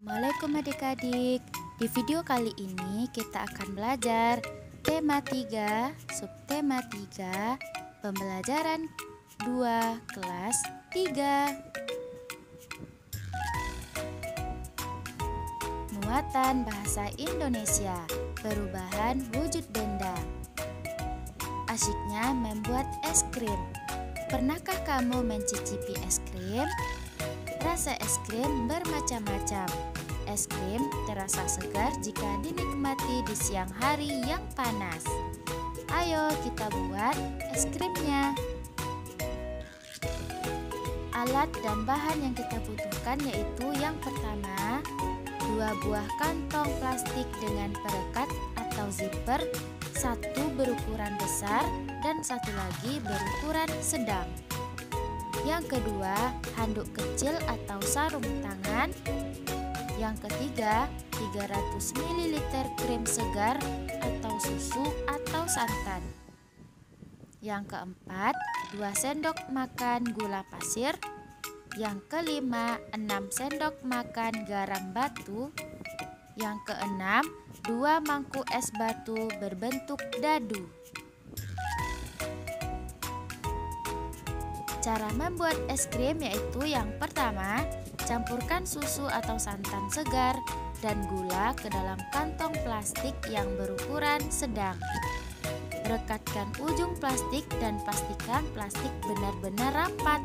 Assalamualaikum adik-adik. Di video kali ini kita akan belajar tema 3, subtema 3, pembelajaran 2 kelas 3. Muatan bahasa Indonesia, perubahan wujud benda. Asyiknya membuat es krim. Pernahkah kamu mencicipi es krim? Rasa es krim bermacam-macam. Es krim terasa segar jika dinikmati di siang hari yang panas. Ayo kita buat es krimnya. Alat dan bahan yang kita butuhkan yaitu yang pertama, 2 buah kantong plastik dengan perekat atau zipper, 1 berukuran besar dan 1 lagi berukuran sedang. Yang kedua, handuk kecil atau sarung tangan. Yang ketiga, 300 ml krim segar atau susu atau santan. Yang keempat, 2 sendok makan gula pasir. Yang kelima, 6 sendok makan garam batu. Yang keenam, 2 mangkuk es batu berbentuk dadu. Cara membuat es krim yaitu yang pertama, campurkan susu atau santan segar dan gula ke dalam kantong plastik yang berukuran sedang. Rekatkan ujung plastik dan pastikan plastik benar-benar rapat.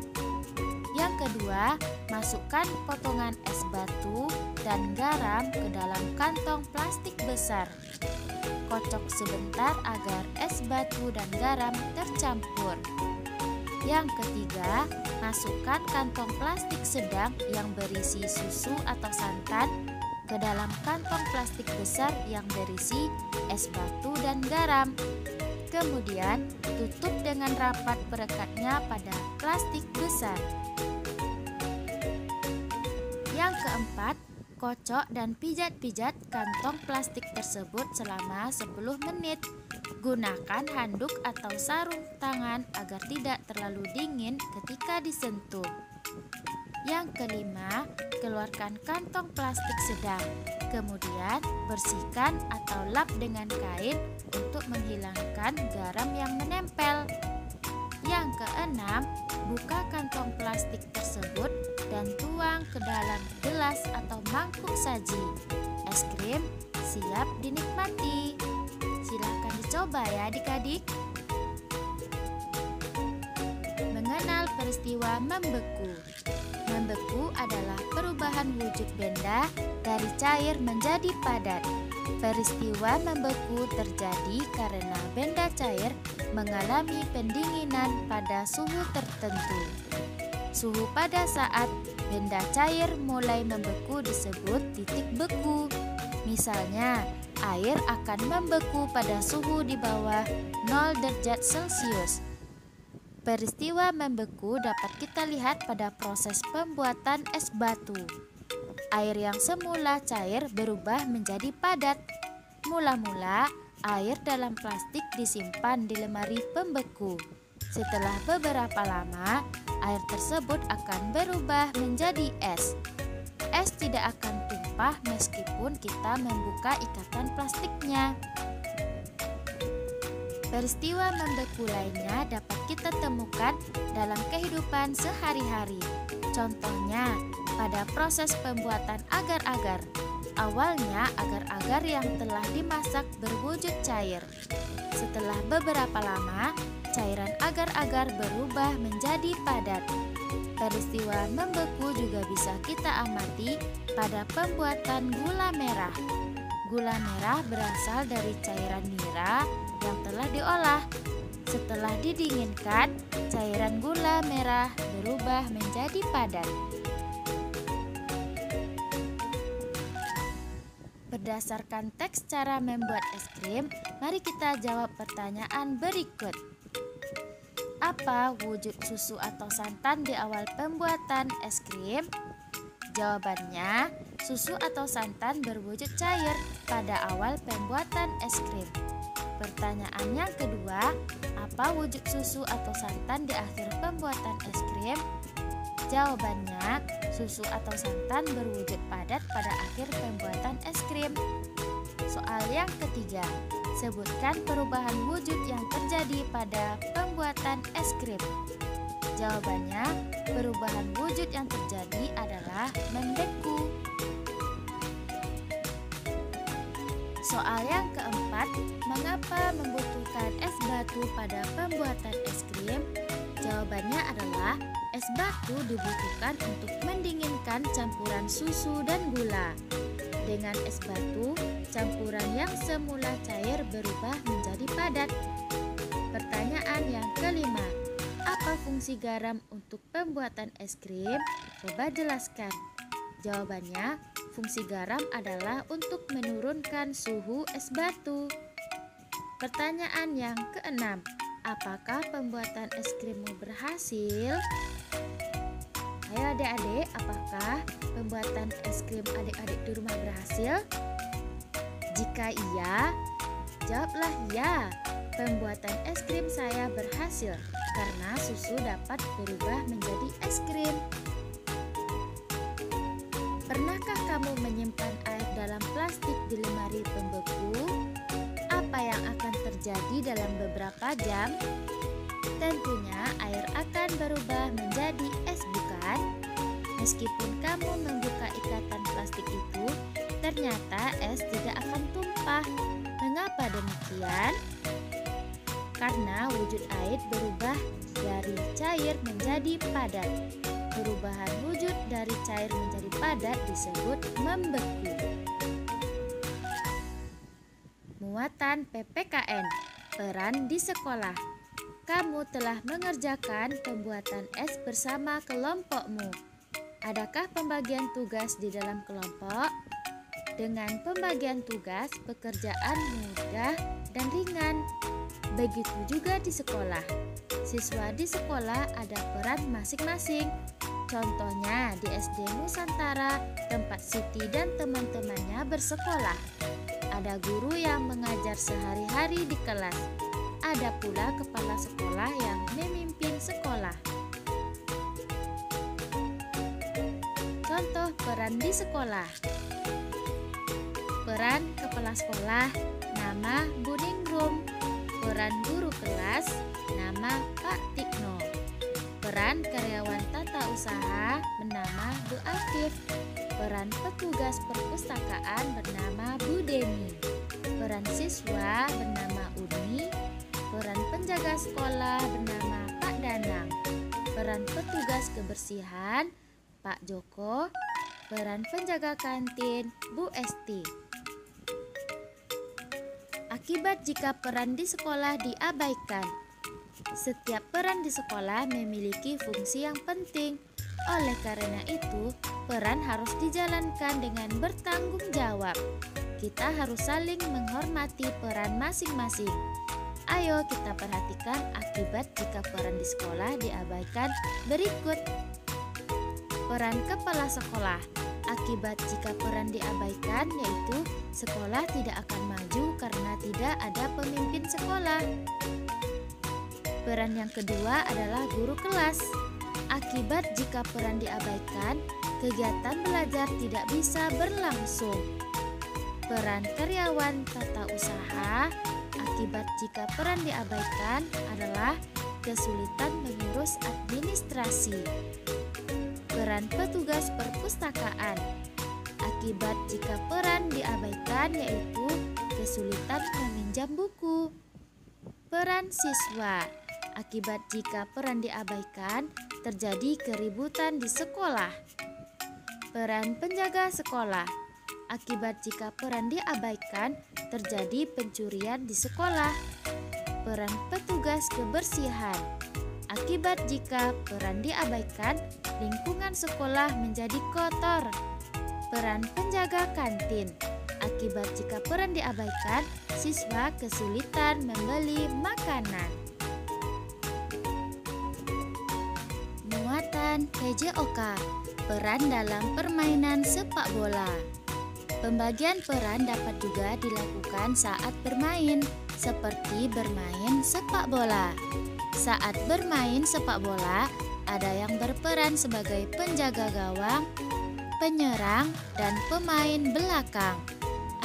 Yang kedua, masukkan potongan es batu dan garam ke dalam kantong plastik besar. Kocok sebentar agar es batu dan garam tercampur. Yang ketiga, masukkan kantong plastik sedang yang berisi susu atau santan ke dalam kantong plastik besar yang berisi es batu dan garam. Kemudian, tutup dengan rapat perekatnya pada plastik besar. Yang keempat, kocok dan pijat-pijat kantong plastik tersebut selama 10 menit. Gunakan handuk atau sarung tangan agar tidak terlalu dingin ketika disentuh. Yang kelima, keluarkan kantong plastik sedang. Kemudian, bersihkan atau lap dengan kain untuk menghilangkan garam yang menempel. Yang keenam, buka kantong plastik tersebut dan tuang ke dalam gelas atau mangkuk saji. Es krim siap dinikmati. Silahkan dicoba ya adik-adik. Mengenal peristiwa membeku. Membeku adalah perubahan wujud benda dari cair menjadi padat. Peristiwa membeku terjadi karena benda cair mengalami pendinginan pada suhu tertentu. Suhu pada saat benda cair mulai membeku disebut titik beku. Misalnya, air akan membeku pada suhu di bawah 0 derajat Celcius. Peristiwa membeku dapat kita lihat pada proses pembuatan es batu. Air yang semula cair berubah menjadi padat. Mula-mula, air dalam plastik disimpan di lemari pembeku. Setelah beberapa lama, air tersebut akan berubah menjadi es. Es tidak akan tumpah meskipun kita membuka ikatan plastiknya. Peristiwa membeku lainnya dapat kita temukan dalam kehidupan sehari-hari. Contohnya, pada proses pembuatan agar-agar. Awalnya, agar-agar yang telah dimasak berwujud cair. Setelah beberapa lama, cairan agar-agar berubah menjadi padat. Peristiwa membeku juga bisa kita amati pada pembuatan gula merah. Gula merah berasal dari cairan nira yang telah diolah. Setelah didinginkan, cairan gula merah berubah menjadi padat. Berdasarkan teks cara membuat es krim, mari kita jawab pertanyaan berikut. Apa wujud susu atau santan di awal pembuatan es krim? Jawabannya, susu atau santan berwujud cair pada awal pembuatan es krim. Pertanyaan yang kedua, apa wujud susu atau santan di akhir pembuatan es krim? Jawabannya, susu atau santan berwujud padat pada akhir pembuatan es krim. Soal yang ketiga, sebutkan perubahan wujud yang terjadi pada pembuatan es krim. Jawabannya, perubahan wujud yang terjadi adalah membeku. Soal yang keempat, mengapa membutuhkan es batu pada pembuatan es krim? Jawabannya adalah es batu dibutuhkan untuk mendinginkan campuran susu dan gula. Dengan es batu, campuran yang semula cair berubah menjadi padat. Pertanyaan yang kelima, apa fungsi garam untuk pembuatan es krim? Coba jelaskan. Jawabannya, fungsi garam adalah untuk menurunkan suhu es batu. Pertanyaan yang keenam, apakah pembuatan es krimmu berhasil? Ayo adik-adik, apakah pembuatan es krim adik-adik di rumah berhasil? Jika iya, jawablah ya. Pembuatan es krim saya berhasil karena susu dapat berubah menjadi es krim. Pernahkah kamu menyimpan air dalam plastik di lemari pembeku? Apa yang akan terjadi dalam beberapa jam? Tentunya air akan berubah menjadi es, bukan? Meskipun kamu membuka ikatan plastik itu, ternyata es tidak akan tumpah. Mengapa demikian? Karena wujud air berubah dari cair menjadi padat. Perubahan wujud dari cair menjadi padat disebut membeku. Muatan PPKN, peran di sekolah. Kamu telah mengerjakan pembuatan es bersama kelompokmu. Adakah pembagian tugas di dalam kelompok? Dengan pembagian tugas, pekerjaan mudah dan ringan. Begitu juga di sekolah. Siswa di sekolah ada peran masing-masing. Contohnya di SD Nusantara, tempat Siti dan teman-temannya bersekolah. Ada guru yang mengajar sehari-hari di kelas. Ada pula kepala sekolah yang memimpin sekolah. Contoh peran di sekolah. Peran kepala sekolah, nama Bu Ningrum. Peran guru kelas, nama Pak Tikno. Peran karyawan tata usaha bernama Bu Afif. Peran petugas perpustakaan bernama Bu Deni. Peran siswa bernama Uni. Peran penjaga sekolah bernama Pak Danang. Peran petugas kebersihan Pak Joko. Peran penjaga kantin Bu Esti. Akibat jika peran di sekolah diabaikan. Setiap peran di sekolah memiliki fungsi yang penting. Oleh karena itu, peran harus dijalankan dengan bertanggung jawab. Kita harus saling menghormati peran masing-masing. Ayo kita perhatikan akibat jika peran di sekolah diabaikan berikut. Peran kepala sekolah. Akibat jika peran diabaikan yaitu sekolah tidak akan maju karena tidak ada pemimpin sekolah. Peran yang kedua adalah guru kelas. Akibat jika peran diabaikan, kegiatan belajar tidak bisa berlangsung. Peran karyawan tata usaha. Akibat jika peran diabaikan adalah kesulitan mengurus administrasi. Peran petugas perpustakaan. Akibat jika peran diabaikan yaitu kesulitan meminjam buku. Peran siswa. Akibat jika peran diabaikan terjadi keributan di sekolah. Peran penjaga sekolah. Akibat jika peran diabaikan terjadi pencurian di sekolah. Peran petugas kebersihan. Akibat jika peran diabaikan, lingkungan sekolah menjadi kotor. Peran penjaga kantin. Akibat jika peran diabaikan, siswa kesulitan membeli makanan. Muatan PJOK, peran dalam permainan sepak bola. Pembagian peran dapat juga dilakukan saat bermain, seperti bermain sepak bola. Saat bermain sepak bola, ada yang berperan sebagai penjaga gawang, penyerang, dan pemain belakang.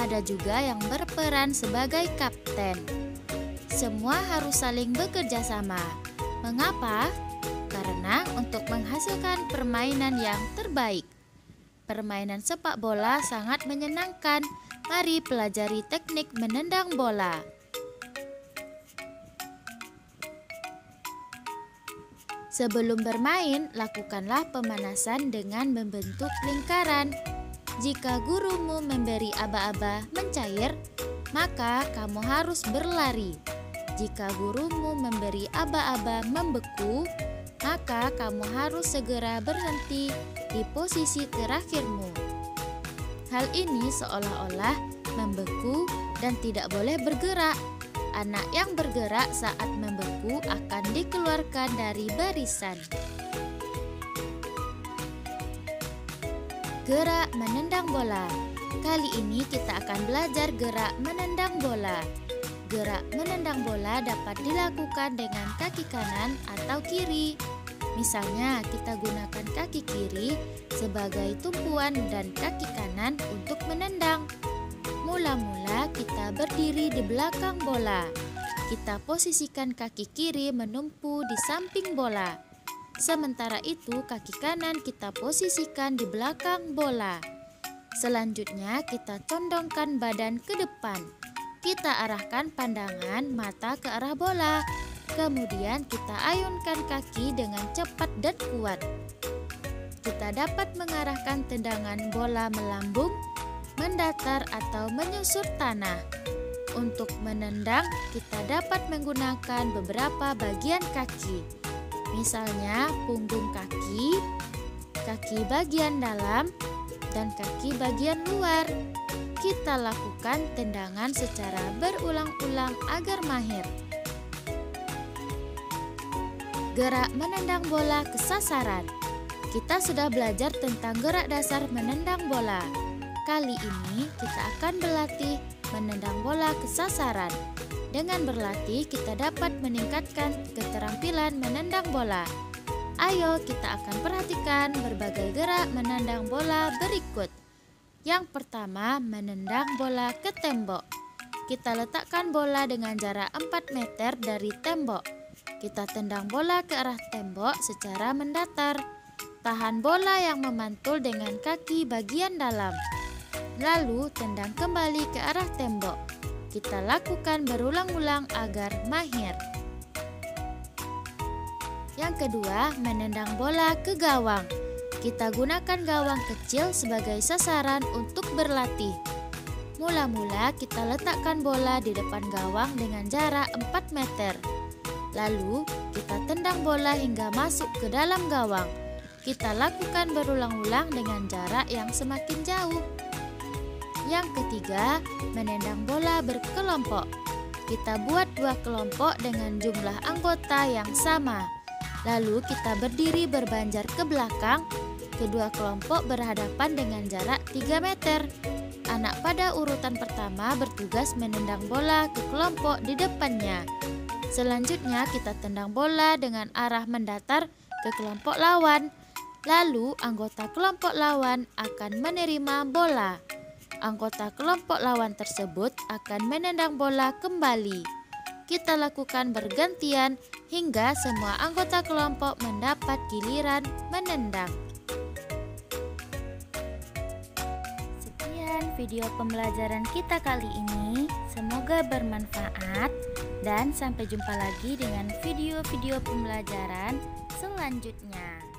Ada juga yang berperan sebagai kapten. Semua harus saling bekerja sama. Mengapa? Karena untuk menghasilkan permainan yang terbaik. Permainan sepak bola sangat menyenangkan. Mari pelajari teknik menendang bola. Sebelum bermain, lakukanlah pemanasan dengan membentuk lingkaran. Jika gurumu memberi aba-aba mencair, maka kamu harus berlari. Jika gurumu memberi aba-aba membeku, maka kamu harus segera berhenti di posisi terakhirmu. Hal ini seolah-olah membeku dan tidak boleh bergerak. Anak yang bergerak saat membeku akan dikeluarkan dari barisan. Gerak menendang bola. Kali ini kita akan belajar gerak menendang bola. Gerak menendang bola dapat dilakukan dengan kaki kanan atau kiri. Misalnya, kita gunakan kaki kiri sebagai tumpuan dan kaki kanan untuk menendang. Mula-mula kita berdiri di belakang bola. Kita posisikan kaki kiri menumpu di samping bola. Sementara itu kaki kanan kita posisikan di belakang bola. Selanjutnya kita condongkan badan ke depan. Kita arahkan pandangan mata ke arah bola. Kemudian kita ayunkan kaki dengan cepat dan kuat. Kita dapat mengarahkan tendangan bola melambung, mendatar atau menyusur tanah. Untuk menendang, kita dapat menggunakan beberapa bagian kaki. Misalnya punggung kaki, kaki bagian dalam, dan kaki bagian luar. Kita lakukan tendangan secara berulang-ulang agar mahir. Gerak menendang bola ke sasaran. Kita sudah belajar tentang gerak dasar menendang bola. Kali ini kita akan berlatih menendang bola ke sasaran. Dengan berlatih kita dapat meningkatkan keterampilan menendang bola. Ayo kita akan perhatikan berbagai gerak menendang bola berikut. Yang pertama, menendang bola ke tembok. Kita letakkan bola dengan jarak 4 meter dari tembok. Kita tendang bola ke arah tembok secara mendatar. Tahan bola yang memantul dengan kaki bagian dalam. Lalu tendang kembali ke arah tembok. Kita lakukan berulang-ulang agar mahir. Yang kedua, menendang bola ke gawang. Kita gunakan gawang kecil sebagai sasaran untuk berlatih. Mula-mula kita letakkan bola di depan gawang dengan jarak 4 meter. Lalu kita tendang bola hingga masuk ke dalam gawang. Kita lakukan berulang-ulang dengan jarak yang semakin jauh. Yang ketiga, menendang bola berkelompok. Kita buat 2 kelompok dengan jumlah anggota yang sama. Lalu kita berdiri berbanjar ke belakang. Kedua kelompok berhadapan dengan jarak 3 meter. Anak pada urutan pertama bertugas menendang bola ke kelompok di depannya. Selanjutnya kita tendang bola dengan arah mendatar ke kelompok lawan. Lalu anggota kelompok lawan akan menerima bola. Anggota kelompok lawan tersebut akan menendang bola kembali. Kita lakukan bergantian hingga semua anggota kelompok mendapat giliran menendang. Sekian video pembelajaran kita kali ini. Semoga bermanfaat dan sampai jumpa lagi dengan video-video pembelajaran selanjutnya.